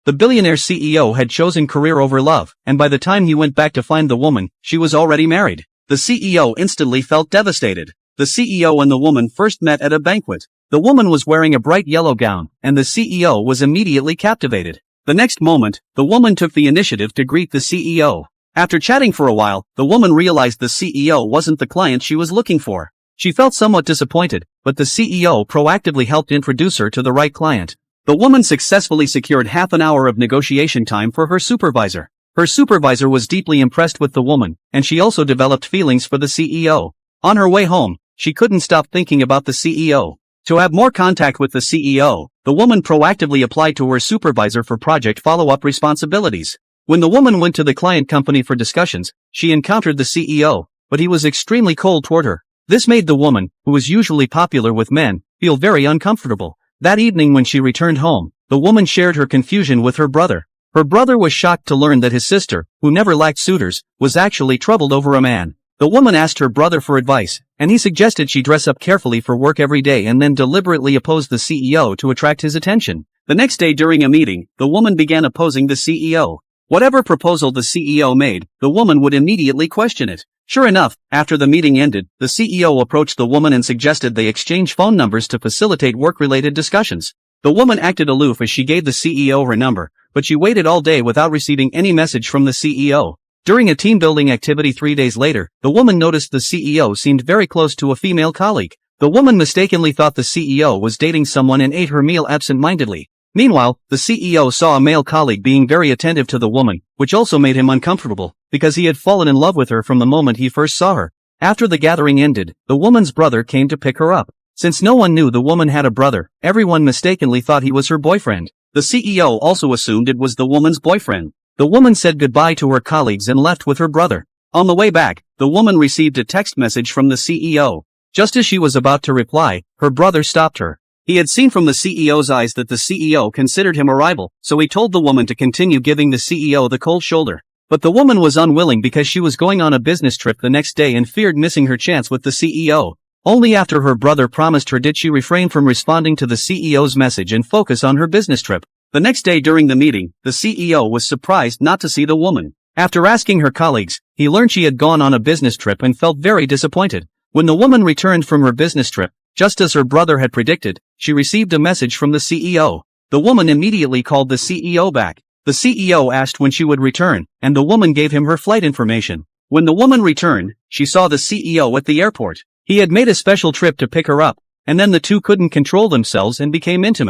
The billionaire CEO had chosen career over love, and by the time he went back to find the woman, she was already married. The CEO instantly felt devastated. The CEO and the woman first met at a banquet. The woman was wearing a bright yellow gown, and the CEO was immediately captivated. The next moment, the woman took the initiative to greet the CEO. After chatting for a while, the woman realized the CEO wasn't the client she was looking for. She felt somewhat disappointed, but the CEO proactively helped introduce her to the right client. The woman successfully secured half an hour of negotiation time for her supervisor. Her supervisor was deeply impressed with the woman, and she also developed feelings for the CEO. On her way home, she couldn't stop thinking about the CEO. To have more contact with the CEO, the woman proactively applied to her supervisor for project follow-up responsibilities. When the woman went to the client company for discussions, she encountered the CEO, but he was extremely cold toward her. This made the woman, who was usually popular with men, feel very uncomfortable. That evening when she returned home, the woman shared her confusion with her brother. Her brother was shocked to learn that his sister, who never lacked suitors, was actually troubled over a man. The woman asked her brother for advice, and he suggested she dress up carefully for work every day and then deliberately oppose the CEO to attract his attention. The next day during a meeting, the woman began opposing the CEO. Whatever proposal the CEO made, the woman would immediately question it. Sure enough, after the meeting ended, the CEO approached the woman and suggested they exchange phone numbers to facilitate work-related discussions. The woman acted aloof as she gave the CEO her number, but she waited all day without receiving any message from the CEO. During a team-building activity 3 days later, the woman noticed the CEO seemed very close to a female colleague. The woman mistakenly thought the CEO was dating someone and ate her meal absent-mindedly. Meanwhile, the CEO saw a male colleague being very attentive to the woman, which also made him uncomfortable, because he had fallen in love with her from the moment he first saw her. After the gathering ended, the woman's brother came to pick her up. Since no one knew the woman had a brother, everyone mistakenly thought he was her boyfriend. The CEO also assumed it was the woman's boyfriend. The woman said goodbye to her colleagues and left with her brother. On the way back, the woman received a text message from the CEO. Just as she was about to reply, her brother stopped her. He had seen from the CEO's eyes that the CEO considered him a rival, so he told the woman to continue giving the CEO the cold shoulder. But the woman was unwilling because she was going on a business trip the next day and feared missing her chance with the CEO. Only after her brother promised her did she refrain from responding to the CEO's message and focus on her business trip. The next day during the meeting, the CEO was surprised not to see the woman. After asking her colleagues, he learned she had gone on a business trip and felt very disappointed. When the woman returned from her business trip, just as her brother had predicted, she received a message from the CEO. The woman immediately called the CEO back. The CEO asked when she would return, and the woman gave him her flight information. When the woman returned, she saw the CEO at the airport. He had made a special trip to pick her up, and then the two couldn't control themselves and became intimate.